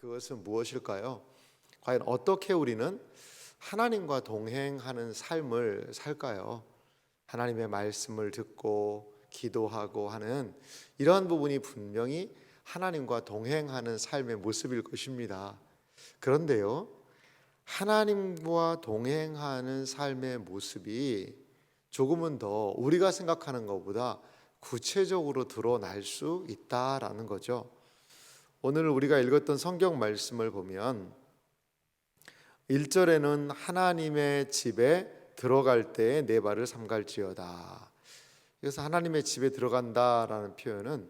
그것은 무엇일까요? 과연 어떻게 우리는 하나님과 동행하는 삶을 살까요? 하나님의 말씀을 듣고 기도하고 하는 이러한 부분이 분명히 하나님과 동행하는 삶의 모습일 것입니다. 그런데요, 하나님과 동행하는 삶의 모습이 조금은 더 우리가 생각하는 것보다 구체적으로 드러날 수 있다라는 거죠. 오늘 우리가 읽었던 성경 말씀을 보면 1절에는 하나님의 집에 들어갈 때에 내 발을 삼갈지어다. 그래서 하나님의 집에 들어간다라는 표현은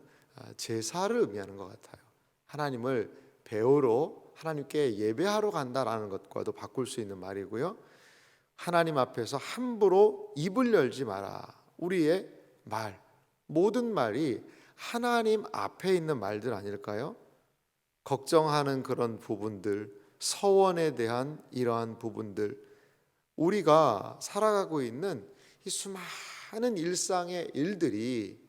제사를 의미하는 것 같아요. 하나님을 배우러 하나님께 예배하러 간다라는 것과도 바꿀 수 있는 말이고요. 하나님 앞에서 함부로 입을 열지 마라. 우리의 말, 모든 말이 하나님 앞에 있는 말들 아닐까요? 걱정하는 그런 부분들, 서원에 대한 이러한 부분들, 우리가 살아가고 있는 이 수많은 일상의 일들이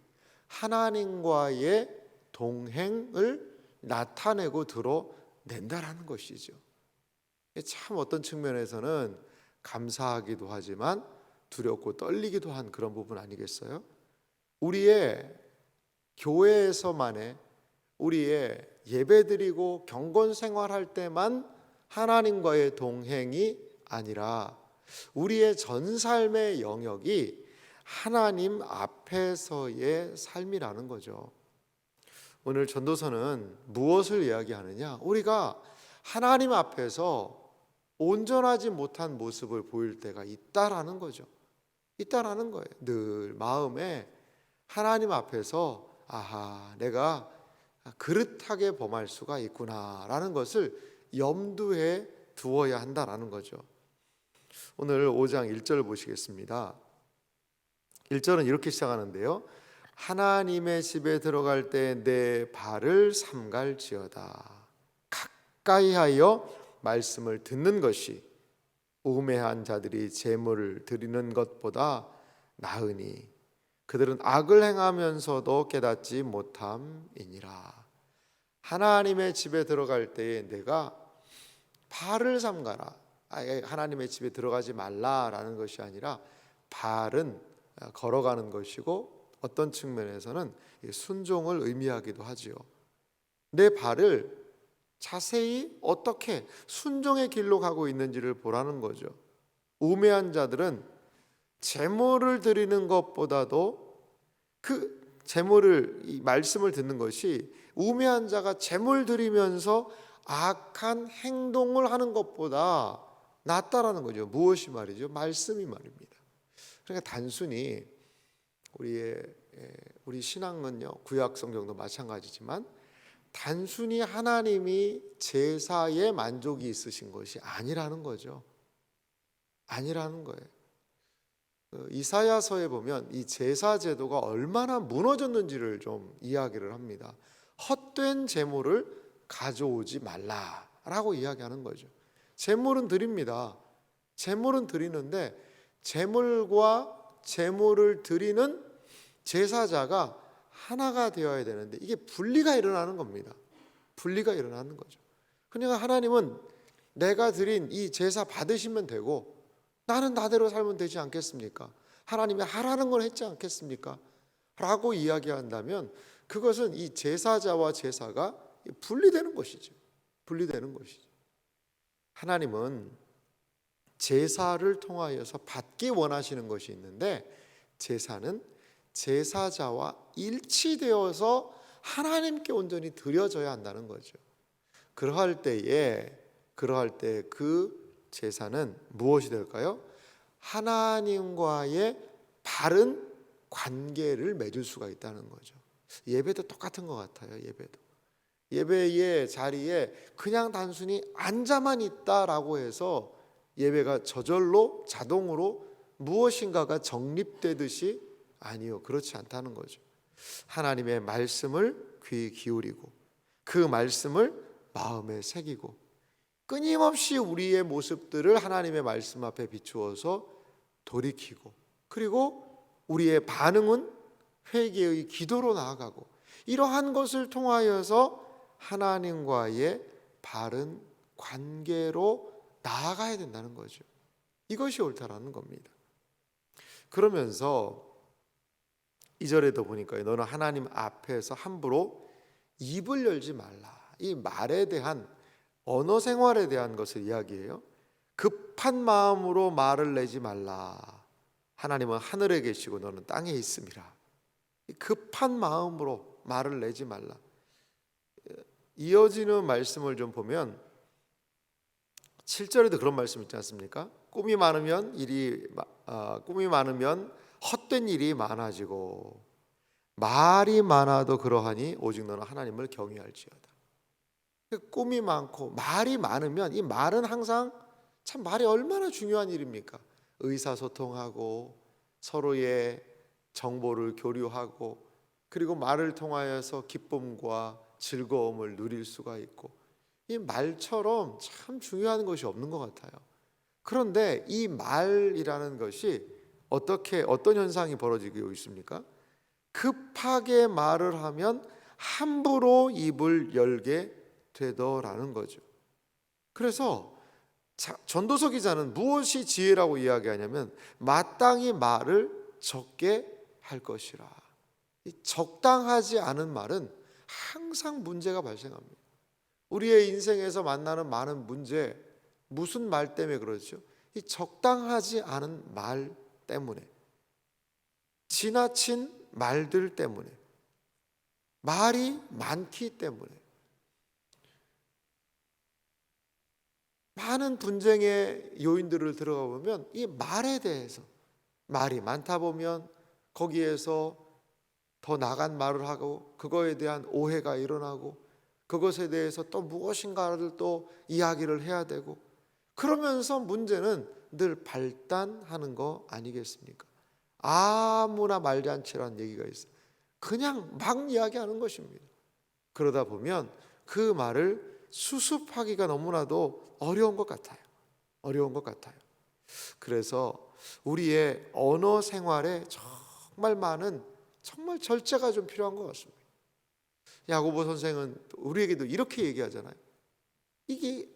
하나님과의 동행을 나타내고 드러낸다라는 것이죠. 참 어떤 측면에서는 감사하기도 하지만 두렵고 떨리기도 한 그런 부분 아니겠어요? 우리의 교회에서만의 우리의 예배드리고 경건 생활할 때만 하나님과의 동행이 아니라 우리의 전 삶의 영역이 하나님 앞에서의 삶이라는 거죠. 오늘 전도서는 무엇을 이야기하느냐? 우리가 하나님 앞에서 온전하지 못한 모습을 보일 때가 있다라는 거죠. 있다라는 거예요. 늘 마음에 하나님 앞에서 내가 그릇하게 범할 수가 있구나라는 것을 염두에 두어야 한다라는 거죠. 오늘 5장 1절 보시겠습니다. 1절은 이렇게 시작하는데요. 하나님의 집에 들어갈 때 내 발을 삼갈지어다. 가까이 하여 말씀을 듣는 것이 우매한 자들이 제물을 드리는 것보다 나으니 그들은 악을 행하면서도 깨닫지 못함이니라. 하나님의 집에 들어갈 때에 내가 발을 삼가라. 하나님의 집에 들어가지 말라라는 것이 아니라 발은 걸어가는 것이고 어떤 측면에서는 순종을 의미하기도 하지요. 내 발을 자세히 어떻게 순종의 길로 가고 있는지를 보라는 거죠. 우매한 자들은 제물을 드리는 것보다도 그 제물을, 이 말씀을 듣는 것이 우매한 자가 제물 드리면서 악한 행동을 하는 것보다 낫다라는 거죠. 무엇이 말이죠? 말씀이 말입니다. 그러니까 단순히 우리 신앙은요, 구약 성경도 마찬가지지만 단순히 하나님이 제사에 만족이 있으신 것이 아니라는 거죠. 아니라는 거예요. 이사야서에 보면 이 제사 제도가 얼마나 무너졌는지를 좀 이야기를 합니다. 헛된 제물을 가져오지 말라라고 이야기하는 거죠. 제물은 드립니다. 제물은 드리는데 제물과 제물을 드리는 제사자가 하나가 되어야 되는데 이게 분리가 일어나는 겁니다. 분리가 일어나는 거죠. 그러니까 하나님은 내가 드린 이 제사 받으시면 되고 나는 나대로 살면 되지 않겠습니까? 하나님이 하라는 걸 했지 않겠습니까? 라고 이야기한다면 그것은 이 제사자와 제사가 분리되는 것이죠. 분리되는 것이죠. 하나님은 제사를 통하여서 받기 원하시는 것이 있는데 제사는 제사자와 일치되어서 하나님께 온전히 드려져야 한다는 거죠. 그러할 때 그 제사는 무엇이 될까요? 하나님과의 바른 관계를 맺을 수가 있다는 거죠. 예배도 똑같은 것 같아요. 예배의 자리에 그냥 단순히 앉아만 있다라고 해서 예배가 저절로 자동으로 무엇인가가 정립되듯이 아니요, 그렇지 않다는 거죠. 하나님의 말씀을 귀 기울이고 그 말씀을 마음에 새기고 끊임없이 우리의 모습들을 하나님의 말씀 앞에 비추어서 돌이키고 그리고 우리의 반응은 회개의 기도로 나아가고 이러한 것을 통하여서 하나님과의 바른 관계로 나아가야 된다는 거죠. 이것이 옳다라는 겁니다. 그러면서 2절에도 보니까 너는 하나님 앞에서 함부로 입을 열지 말라. 이 말에 대한 언어 생활에 대한 것을 이야기해요. 급한 마음으로 말을 내지 말라. 하나님은 하늘에 계시고 너는 땅에 있음이라. 급한 마음으로 말을 내지 말라. 이어지는 말씀을 좀 보면 7절에도 그런 말씀 있지 않습니까? 꿈이 많으면 헛된 일이 많아지고 말이 많아도 그러하니 오직 너는 하나님을 경외할지어다. 꿈이 많고 말이 많으면 이 말은 항상 참 말이 얼마나 중요한 일입니까? 의사소통하고 서로의 정보를 교류하고 그리고 말을 통하여서 기쁨과 즐거움을 누릴 수가 있고 이 말처럼 참 중요한 것이 없는 것 같아요. 그런데 이 말이라는 것이 어떤 현상이 벌어지고 있습니까? 급하게 말을 하면 함부로 입을 열게 되더라는 거죠. 그래서 전도서 기자는 무엇이 지혜라고 이야기하냐면 마땅히 말을 적게 할 것이라. 이 적당하지 않은 말은 항상 문제가 발생합니다. 우리의 인생에서 만나는 많은 문제, 무슨 말 때문에 그렇죠? 이 적당하지 않은 말 때문에, 지나친 말들 때문에, 말이 많기 때문에 많은 분쟁의 요인들을 들어가 보면 이 말에 대해서 말이 많다 보면 거기에서 더 나간 말을 하고 그거에 대한 오해가 일어나고 그것에 대해서 또 무엇인가를 또 이야기를 해야 되고 그러면서 문제는 늘 발단하는 거 아니겠습니까? 아무나 말잔치라는 얘기가 있어요. 그냥 막 이야기하는 것입니다. 그러다 보면 그 말을 수습하기가 너무나도 어려운 것 같아요. 어려운 것 같아요. 그래서 우리의 언어 생활에 정말 절제가 좀 필요한 것 같습니다. 야고보 선생은 우리에게도 이렇게 얘기하잖아요. 이게 이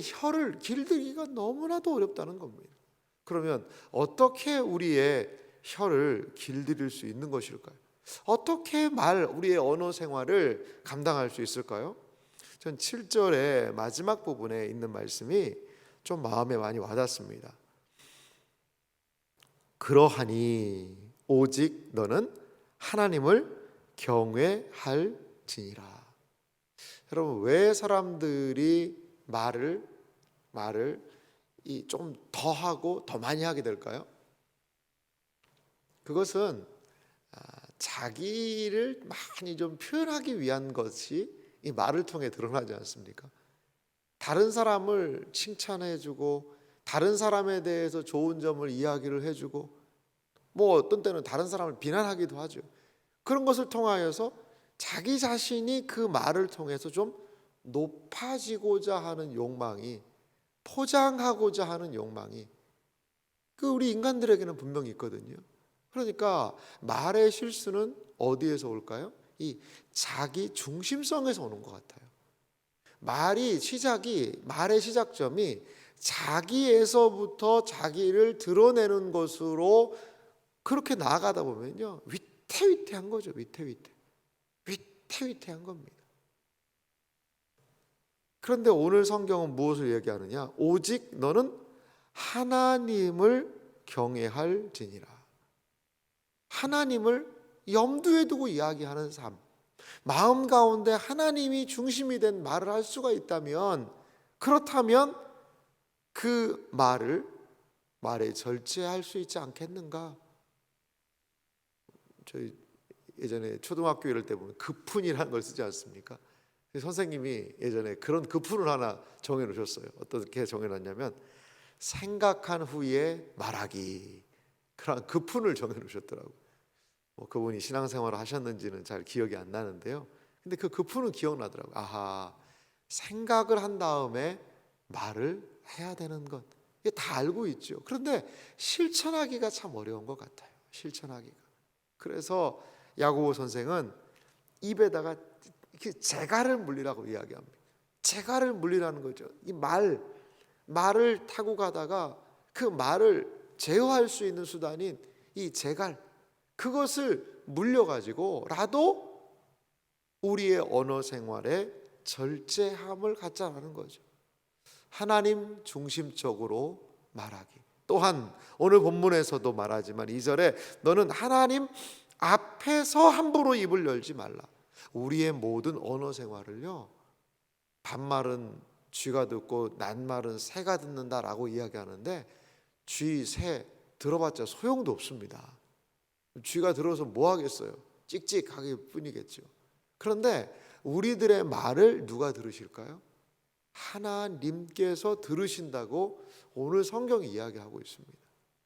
혀를 길들이기가 너무나도 어렵다는 겁니다. 그러면 어떻게 우리의 혀를 길들일 수 있는 것일까요? 어떻게 우리의 언어 생활을 감당할 수 있을까요? 전 7절의 마지막 부분에 있는 말씀이 좀 마음에 많이 와닿습니다. 그러하니 오직 너는 하나님을 경외할지니라. 여러분, 왜 사람들이 말을 좀 더 하고 더 많이 하게 될까요? 그것은 자기를 많이 좀 표현하기 위한 것이 이 말을 통해 드러나지 않습니까? 다른 사람을 칭찬해주고 다른 사람에 대해서 좋은 점을 이야기를 해주고 뭐 어떤 때는 다른 사람을 비난하기도 하죠. 그런 것을 통하여서 자기 자신이 그 말을 통해서 좀 높아지고자 하는 욕망이, 포장하고자 하는 욕망이 우리 인간들에게는 분명히 있거든요. 그러니까 말의 실수는 어디에서 올까요? 이 자기 중심성에서 오는 것 같아요. 말의 시작점이 자기에서부터 자기를 드러내는 것으로 그렇게 나아가다 보면요, 위태위태한 거죠. 위태위태한 겁니다. 그런데 오늘 성경은 무엇을 얘기하느냐? 오직 너는 하나님을 경외할지니라. 하나님을 염두에 두고 이야기하는 삶, 마음 가운데 하나님이 중심이 된 말을 할 수가 있다면, 그렇다면 그 말에 절제할 수 있지 않겠는가? 저희 예전에 초등학교 이럴 때 보면 급훈이라는 걸 쓰지 않습니까? 선생님이 예전에 그런 급훈을 하나 정해놓으셨어요. 어떻게 정해놨냐면 생각한 후에 말하기, 그런 급훈을 정해놓으셨더라고요. 그분이 신앙생활을 하셨는지는 잘 기억이 안 나는데요. 근데 그 급훈은 기억나더라고요. 아하, 생각을 한 다음에 말을 해야 되는 것, 이게 다 알고 있죠. 그런데 실천하기가 참 어려운 것 같아요. 실천하기가. 그래서 야고보 선생은 입에다가 이렇게 재갈을 물리라고 이야기합니다. 재갈을 물리라는 거죠. 이 말을 타고 가다가 그 말을 제어할 수 있는 수단인 이 재갈, 그것을 물려가지고라도 우리의 언어 생활에 절제함을 갖자라는 거죠. 하나님 중심적으로 말하기. 또한 오늘 본문에서도 말하지만 2절에 너는 하나님 앞에서 함부로 입을 열지 말라. 우리의 모든 언어 생활을요, 반말은 쥐가 듣고 낱말은 새가 듣는다라고 이야기하는데, 쥐, 새 들어봤자 소용도 없습니다. 쥐가 들어서 뭐 하겠어요? 찍찍하게 뿐이겠죠. 그런데 우리들의 말을 누가 들으실까요? 하나님께서 들으신다고 오늘 성경이 이야기하고 있습니다.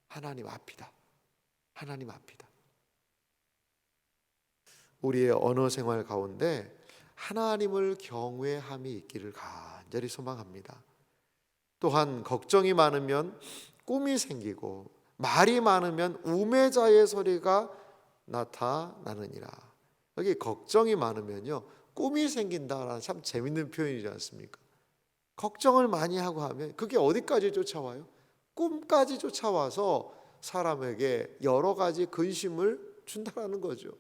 하나님 앞이다. 하나님 앞이다. 우리의 언어 생활 가운데 하나님을 경외함이 있기를 간절히 소망합니다. 또한 걱정이 많으면 꿈이 생기고 말이 많으면 우매자의 소리가 나타나느니라. 여기 걱정이 많으면요, 꿈이 생긴다라는 참 재밌는 표현이지 않습니까? 걱정을 많이 하고 하면 그게 어디까지 쫓아와요? 꿈까지 쫓아와서 사람에게 여러 가지 근심을 준다는 거죠.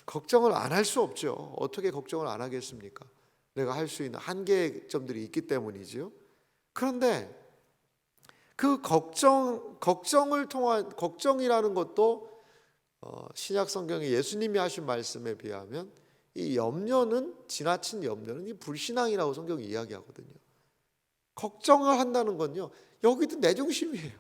걱정을 안 할 수 없죠. 어떻게 걱정을 안 하겠습니까? 내가 할 수 있는 한계점들이 있기 때문이죠. 그런데 그 걱정을 통한 걱정이라는 것도 신약 성경에 예수님이 하신 말씀에 비하면 이 염려는, 지나친 염려는 이 불신앙이라고 성경이 이야기하거든요. 걱정을 한다는 건요, 여기도 내 중심이에요.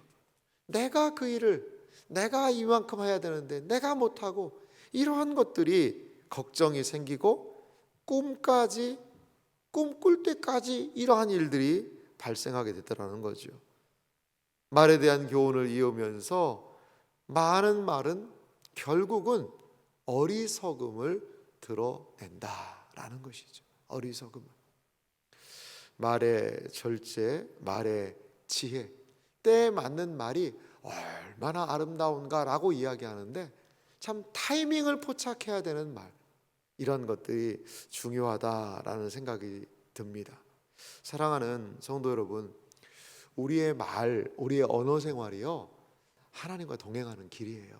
내가 그 일을, 내가 이만큼 해야 되는데 내가 못하고, 이러한 것들이 걱정이 생기고 꿈 꿀 때까지 이러한 일들이 발생하게 됐다는 거죠. 말에 대한 교훈을 이으면서 많은 말은 결국은 어리석음을 드러낸다라는 것이죠. 어리석음을. 말의 절제, 말의 지혜, 때에 맞는 말이 얼마나 아름다운가라고 이야기하는데, 참 타이밍을 포착해야 되는 말, 이런 것들이 중요하다라는 생각이 듭니다. 사랑하는 성도 여러분, 우리의 말, 우리의 언어 생활이요, 하나님과 동행하는 길이에요.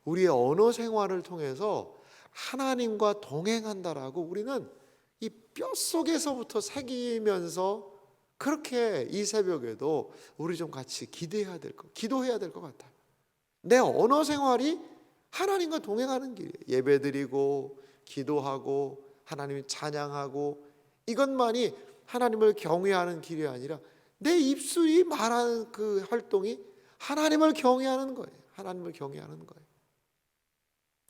우리의 언어 생활을 통해서 하나님과 동행한다라고 우리는 이 뼛속에서부터 새기면서, 그렇게 이 새벽에도 우리 좀 같이 기도해야 될 것 같아요. 내 언어 생활이 하나님과 동행하는 길이에요. 예배드리고 기도하고 하나님을 찬양하고, 이것만이 하나님을 경외하는 길이 아니라 내 입술이 말하는 그 활동이 하나님을 경외하는 거예요. 하나님을 경외하는 거예요.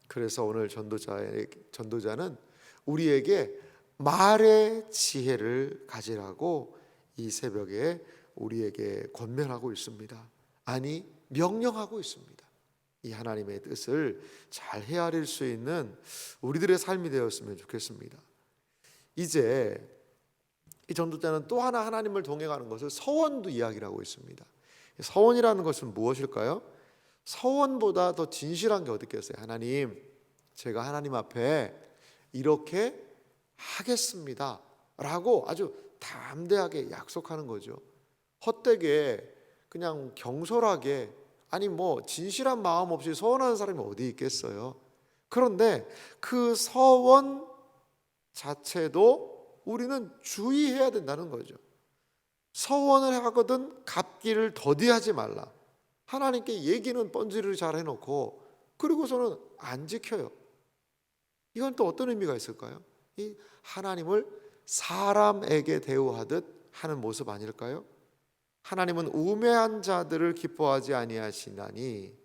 그래서 오늘 전도자는 우리에게 말의 지혜를 가지라고 이 새벽에 우리에게 권면하고 있습니다. 아니, 명령하고 있습니다. 이 하나님의 뜻을 잘 헤아릴 수 있는 우리들의 삶이 되었으면 좋겠습니다. 이제 이 전도자는 또 하나 하나님을 동행하는 것을 서원도 이야기를 하고 있습니다. 서원이라는 것은 무엇일까요? 서원보다 더 진실한 게 어디 있겠어요? 하나님, 제가 하나님 앞에 이렇게 하겠습니다 라고 아주 담대하게 약속하는 거죠. 헛되게 그냥 경솔하게, 아니 뭐 진실한 마음 없이 서원하는 사람이 어디 있겠어요. 그런데 그 서원 자체도 우리는 주의해야 된다는 거죠. 서원을 하거든 갚기를 더디하지 말라. 하나님께 얘기는 번지를 잘 해놓고 그리고서는 안 지켜요. 이건 또 어떤 의미가 있을까요? 이 하나님을 사람에게 대우하듯 하는 모습 아닐까요? 하나님은 우매한 자들을 기뻐하지 아니하시나니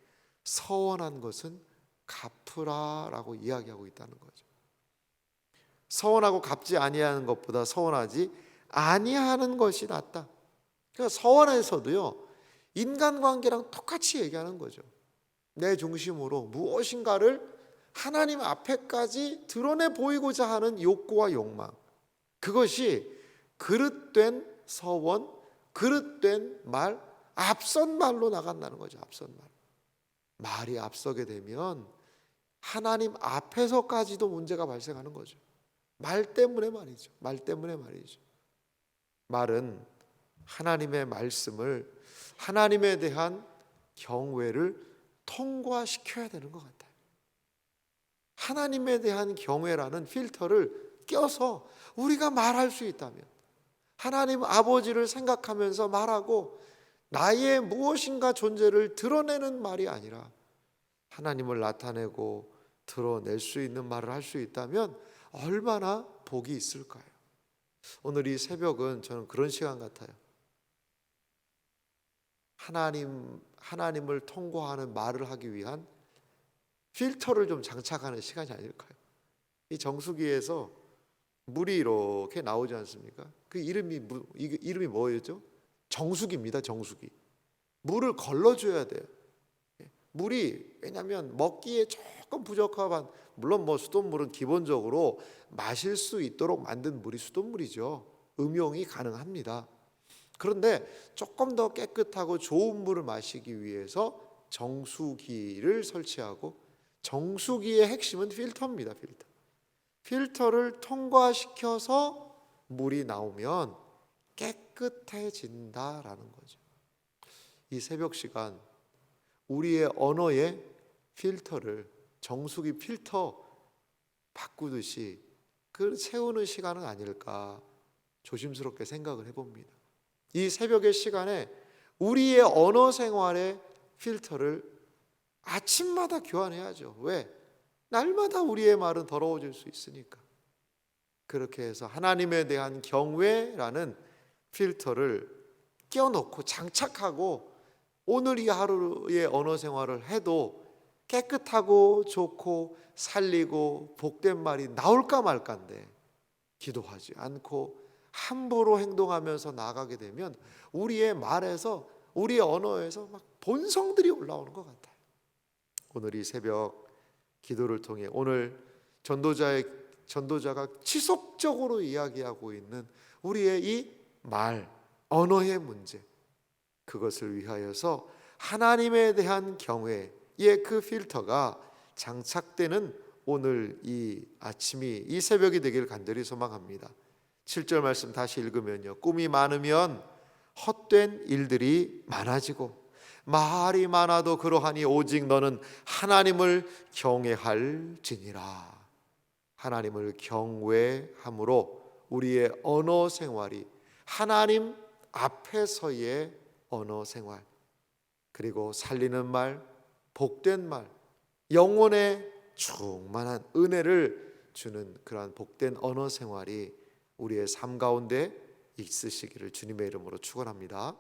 서원한 것은 갚으라라고 이야기하고 있다는 거죠. 서원하고 갚지 아니하는 것보다 서원하지 아니하는 것이 낫다. 그러니까 서원에서도요, 인간관계랑 똑같이 얘기하는 거죠. 내 중심으로 무엇인가를 하나님 앞에까지 드러내 보이고자 하는 욕구와 욕망, 그것이 그릇된 서원, 그릇된 말, 앞선 말로 나간다는 거죠. 앞선 말. 말이 앞서게 되면 하나님 앞에서까지도 문제가 발생하는 거죠. 말 때문에 말이죠. 말 때문에 말이죠. 말은 하나님의 말씀을, 하나님에 대한 경외를 통과시켜야 되는 것 같아요. 하나님에 대한 경외라는 필터를 껴서 우리가 말할 수 있다면, 하나님 아버지를 생각하면서 말하고 나의 무엇인가 존재를 드러내는 말이 아니라 하나님을 나타내고 드러낼 수 있는 말을 할 수 있다면 얼마나 복이 있을까요? 오늘 이 새벽은 저는 그런 시간 같아요. 하나님을 통과하는 말을 하기 위한 필터를 좀 장착하는 시간이 아닐까요? 이 정수기에서 물이 이렇게 나오지 않습니까? 그 이름이 뭐였죠? 정수기입니다. 정수기. 물을 걸러줘야 돼요. 물이, 왜냐하면 먹기에 조금 부족한, 물론 수돗물은 기본적으로 마실 수 있도록 만든 물이 수돗물이죠. 음용이 가능합니다. 그런데 조금 더 깨끗하고 좋은 물을 마시기 위해서 정수기를 설치하고, 정수기의 핵심은 필터입니다. 필터를 통과시켜서 물이 나오면 깨끗해진다라는 거죠. 이 새벽 시간 우리의 언어의 필터를, 정수기 필터 바꾸듯이 그 채우는 시간은 아닐까 조심스럽게 생각을 해봅니다. 이 새벽의 시간에 우리의 언어 생활의 필터를 아침마다 교환해야죠. 왜? 날마다 우리의 말은 더러워질 수 있으니까. 그렇게 해서 하나님에 대한 경외라는 필터를 껴놓고 장착하고 오늘 이 하루의 언어 생활을 해도 깨끗하고 좋고 살리고 복된 말이 나올까 말까인데, 기도하지 않고 함부로 행동하면서 나가게 되면 우리의 말에서, 우리의 언어에서 막 본성들이 올라오는 것 같아요. 오늘 이 새벽 기도를 통해 오늘 전도자가 지속적으로 이야기하고 있는 우리의 이 말, 언어의 문제, 그것을 위하여서 하나님에 대한 경외의 그 필터가 장착되는 오늘 이 아침이, 이 새벽이 되기를 간절히 소망합니다. 7절 말씀 다시 읽으면요, 꿈이 많으면 헛된 일들이 많아지고 말이 많아도 그러하니 오직 너는 하나님을 경외할지니라. 하나님을 경외함으로 우리의 언어 생활이 하나님 앞에서의 언어 생활, 그리고 살리는 말, 복된 말, 영혼의 충만한 은혜를 주는 그러한 복된 언어 생활이 우리의 삶 가운데 있으시기를 주님의 이름으로 축원합니다.